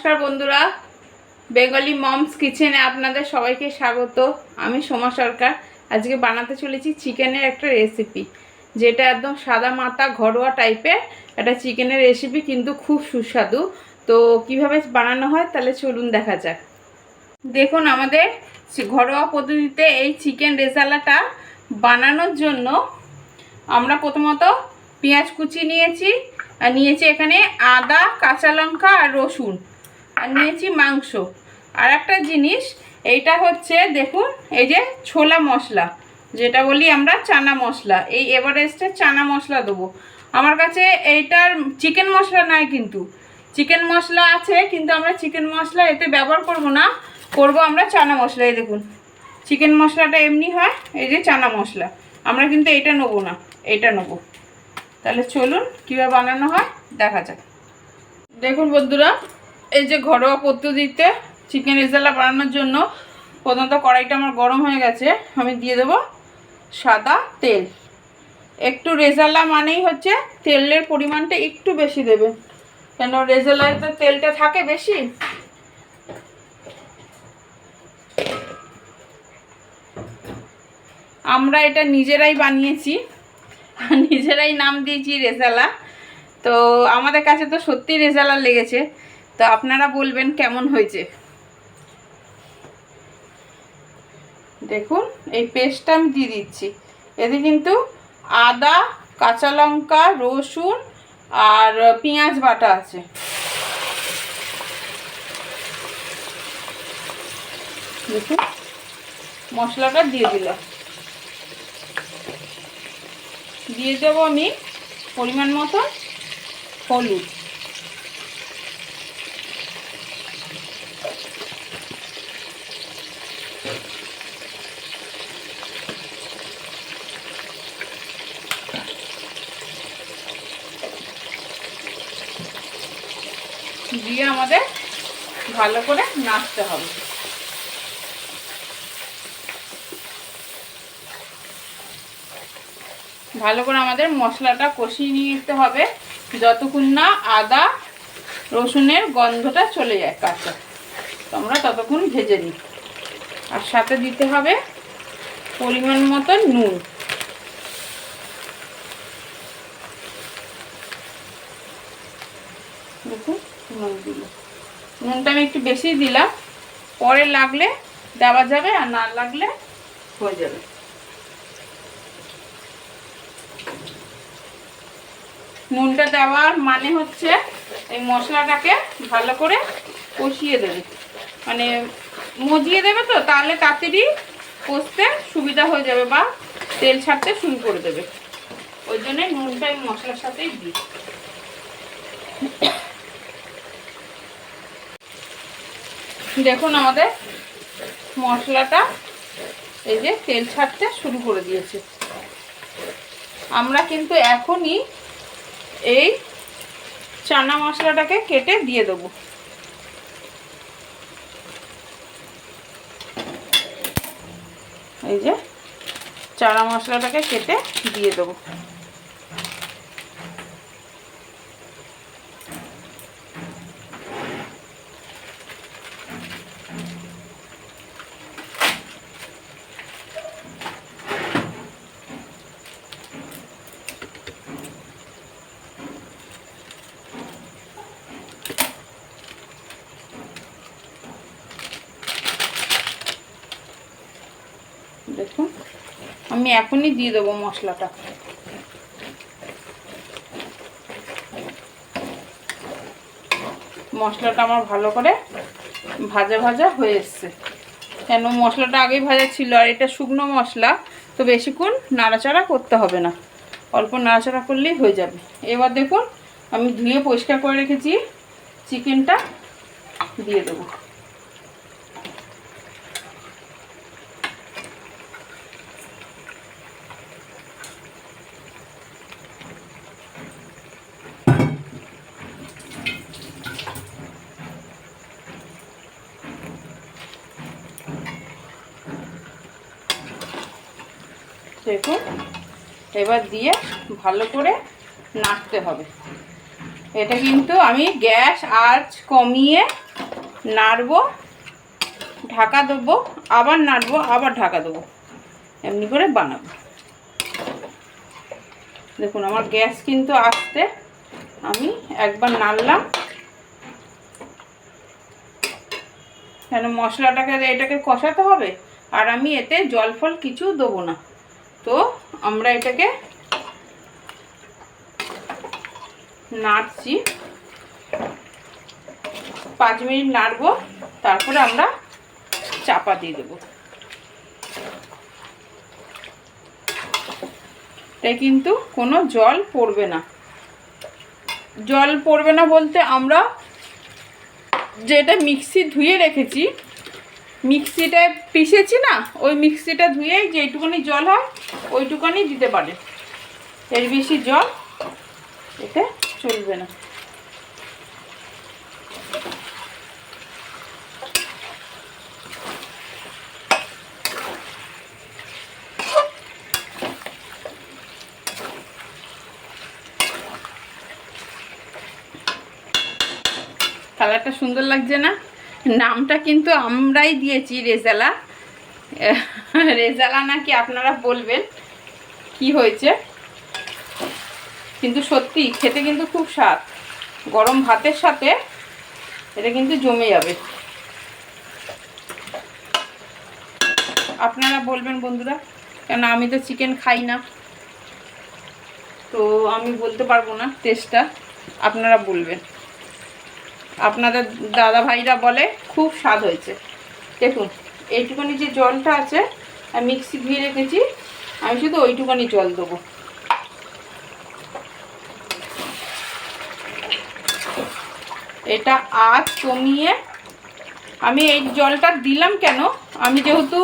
নমস্কার বন্ধুরা, Bengali moms কিচেনে আপনাদের সবাইকে স্বাগত। আমি সোমা সরকার। আজকে বানাতে চলেছি চিকেনের একটা রেসিপি, যেটা একদম সাদা মাটা ঘরোয়া টাইপের একটা চিকেনের রেসিপি, কিন্তু খুব সুস্বাদু। তো কিভাবে বানানো হয় তাহলে চলুন দেখা যাক। দেখুন, আমাদের ঘরোয়া পদ্ধতিতে এই চিকেন রেজালাটা বানানোর জন্য আমরা প্রথমত পেঁয়াজ কুচি নিয়েছি, আর নিয়েছি এখানে আদা, কাঁচা লঙ্কা আর রসুন, আর নিয়েছি মাংস। আর একটা জিনিস, এইটা হচ্ছে দেখুন, এই যে ছোলা মশলা, যেটা বলি আমরা চানা মশলা, এই এভারেস্টের চানা মশলা দেবো। আমার কাছে এইটার চিকেন মশলা নাই, কিন্তু চিকেন মশলা আছে, কিন্তু আমরা চিকেন মশলা এতে ব্যবহার করব না, করব আমরা চানা মশলা। এই দেখুন, চিকেন মশলাটা এমনি হয়, এই যে চানা মশলা, আমরা কিন্তু এইটা নেবো না, এইটা নেবো। তাহলে চলুন কীভাবে বানানো হয় দেখা যাক। দেখুন বন্ধুরা, এই যে ঘরোয়া পদ্ধতিতে চিকেন রেজালা বানানোর জন্য প্রথমত কড়াইটা আমার গরম হয়ে গেছে। আমি দিয়ে দেব সাদা তেল। একটু রেজালা মানেই হচ্ছে তেলের পরিমাণটা একটু বেশি দেবে, কেন রেজালায় তো তেলটা থাকে বেশি। আমরা এটা নিজেরাই বানিয়েছি, নিজেরাই নাম দিয়েছি রেজালা। তো আমাদের কাছে তো সত্যি রেজালা লেগেছে, তো আপনারা বলবেন কেমন হয়েছে। দেখুন, এই পেস্টটা আমি দিয়ে দিচ্ছি। এতে কিন্তু আদা, কাঁচা লঙ্কা, রসুন আর পেঁয়াজ বাটা আছে। দেখুন, মশলাটা দিয়ে দিলাম। দিয়ে দেবো আমি পরিমাণ মতো হলুদ। দিয়ে আমাদের ভালো করে নাড়তে হবে। ভালো করে আমাদের মশলাটা কষিয়ে নিতে হবে, যতক্ষণ না আদা রসুনের গন্ধটা চলে যায় কাঁচা, তোমরা ততক্ষণ ভেজে নিই। আর সাথে দিতে হবে পরিমাণ মতো নুন। দেখুন, নুন দিল, নুনটা আমি একটু বেশি দিলাম, পরে লাগলে দেওয়া যাবে, আর না লাগলে হয়ে যাবে। নুনটা দেওয়ার মানে হচ্ছে এই মশলাটাকে ভালো করে কষিয়ে দেবে, মানে মজিয়ে দেবে, তো তাহলে তাড়াতাড়ি কষতে সুবিধা হয়ে যাবে বা তেল ছাড়তে শুরু করে দেবে। ওই জন্যে নুনটা এই মশলার সাথেই দিই। দেখুন, আমাদের মশলাটা এই যে তেল ছাড়তে শুরু করে দিয়েছে। আমরা কিন্তু এখনই এই চানা মশলাটাকে কেটে দিয়ে দেবো। এই যে চানা মশলাটাকে কেটে দিয়ে দেবো। দেখুন, আমি এখনই দিয়ে দেবো মশলাটা। মশলাটা আমার ভালো করে ভাজা ভাজা হয়ে এসছে, কেন মশলাটা আগেই ভাজা ছিল, আর এটা শুকনো মশলা, তো বেশিক্ষণ নাড়াচাড়া করতে হবে না, অল্প নাড়াচাড়া করলেই হয়ে যাবে। এবার দেখুন, আমি ধুয়ে পরিষ্কার করে রেখেছি চিকেনটা দিয়ে দেবো। দেখুন, এবার দিয়ে ভালো করে নাড়তে হবে। এটা কিন্তু আমি গ্যাস আঁচ কমিয়ে নাড়বো, ঢাকা দেবো, আবার নাড়বো, আবার ঢাকা দেবো, এমনি করে বানাবো। দেখুন আমার গ্যাস কিন্তু আস্তে, আমি একবার নাড়লাম, কেন মশলাটাকে এটাকে কষাতে হবে, আর আমি এতে জল ফল কিছু দেবো না। তো আমরা এটাকে নাড়ছি, 5 মিনিট নাড়বো, তারপরে আমরা চাপা দিয়ে দেবো। তাই কিন্তু কোনো জল পড়বে না। জল পড়বে না বলতে আমরা যেটা মিক্সি ধুয়ে রেখেছি, মিক্সিটায় পিষেছি না, ওই মিক্সিটা ধুয়েই যেটুকুনি জল হয় ওইটুকুনি দিতে পারে, এর বেশি জল এতে চলবে না। কালারটা সুন্দর লাগছে না? নামটা কিন্তু আমরাই দিয়েছি রেজালা। রেজালা নাকি আপনারা বলবেন কি হয়েছে, কিন্তু সত্যি খেতে কিন্তু খুব স্বাদ। গরম ভাতের সাথে এটা কিন্তু জমে যাবে। আপনারা বলবেন বন্ধুরা, কেন আমি তো চিকেন খাই না, তো আমি বলতে পারবো না টেস্টটা, আপনারা বলবেন। আপনাদের দাদা ভাইরা বলে খুব স্বাদ হয়েছে। দেখুন এইটুকুনি যে জলটা আছে, আমি মিক্সি ধুয়ে রেখেছি, আমি শুধু ওইটুকুনি জল দেবো। এটা আঁচ কমিয়ে আমি এই জলটা দিলাম কেন, আমি যেহেতু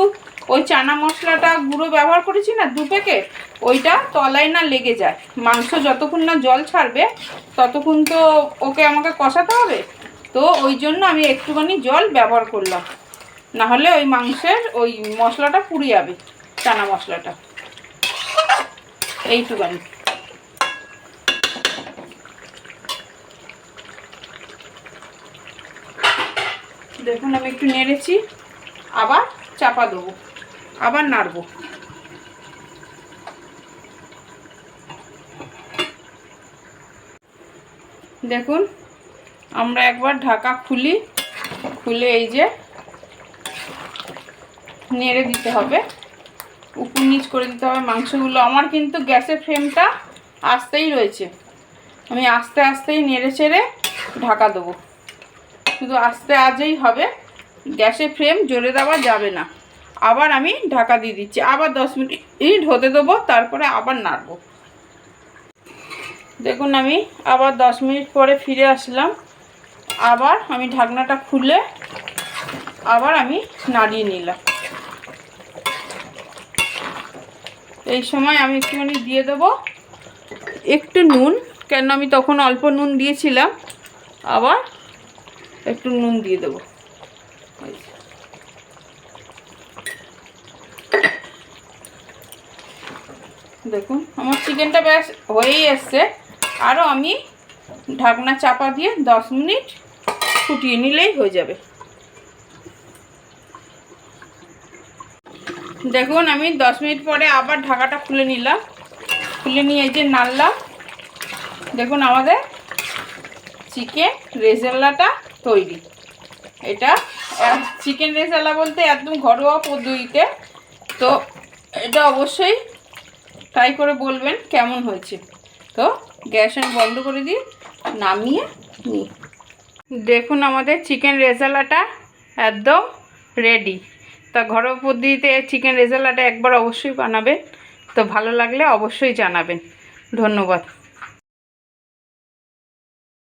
ওই চানা মশলাটা গুঁড়ো ব্যবহার করেছি না 2 প্যাকেট, ওইটা তলায় না লেগে যায়। মাংস যতক্ষণ না জল ছাড়বে ততক্ষণ তো ওকে আমাকে কষাতে হবে, তো ওই জন্য আমি একটুখানি জল ব্যবহার করলাম, না হলে ওই মাংসের ওই মশলাটা পুড়ে যাবে, চানা মশলাটা। এইটুখানি দেখুন আমি একটু নেড়েছি, আবার চাপা দেবো, আবার নাড়বো। দেখুন আমরা একবার ঢাকা খুলে এই যে নেড়ে দিতে হবে, উপর নিচ করে দিতে হবে মাংসগুলো। আমার কিন্তু গ্যাসের ফ্লেমটা আস্তেই রয়েছে, আমি আস্তে আস্তেই নেড়ে চেড়ে ঢাকা দেবো, শুধু আস্তে আজেই হবে, গ্যাসের ফ্লেম জোরে দেওয়া যাবে না। আবার আমি ঢাকা দিয়ে দিচ্ছি, আবার 10 মিনিট হতে দেবো, তারপরে আবার নাড়বো। দেখুন আমি আবার 10 মিনিট পরে ফিরে আসলাম, আবার আমি ঢাকনাটা খুলে আবার আমি নাড়িয়ে নিলাম। এই সময় আমি একটুখানি দিয়ে দেবো একটু নুন, কেন আমি তখন অল্প নুন দিয়েছিলাম, আবার একটু নুন দিয়ে দেবো। দেখুন আমার চিকেনটা বেশ হয়েই এসছে, আরও আমি ঢাকনা চাপা দিয়ে 10 মিনিট ফুটিয়ে নিলেই হয়ে যাবে। দেখুন আমি 10 মিনিট পরে আবার ঢাকাটা খুলে নিলাম, খুলে নিয়ে এই যে নাড়লাম। দেখুন আমাদের চিকেন রেজালাটা তৈরি। এটা চিকেন রেজালা বলতে একদম ঘরোয়া পদ্ধতিতে, তো এটা অবশ্যই ট্রাই করে বলবেন কেমন হয়েছে। তো গ্যাস আমি বন্ধ করে দিই, নামিয়ে নিই। দেখুন আমাদের চিকেন রেজালাটা একদম রেডি। তা ঘরোয়া পদ্ধতিতে চিকেন রেজালাটা একবার অবশ্যই বানাবেন, তো ভালো লাগলে অবশ্যই জানাবেন। ধন্যবাদ।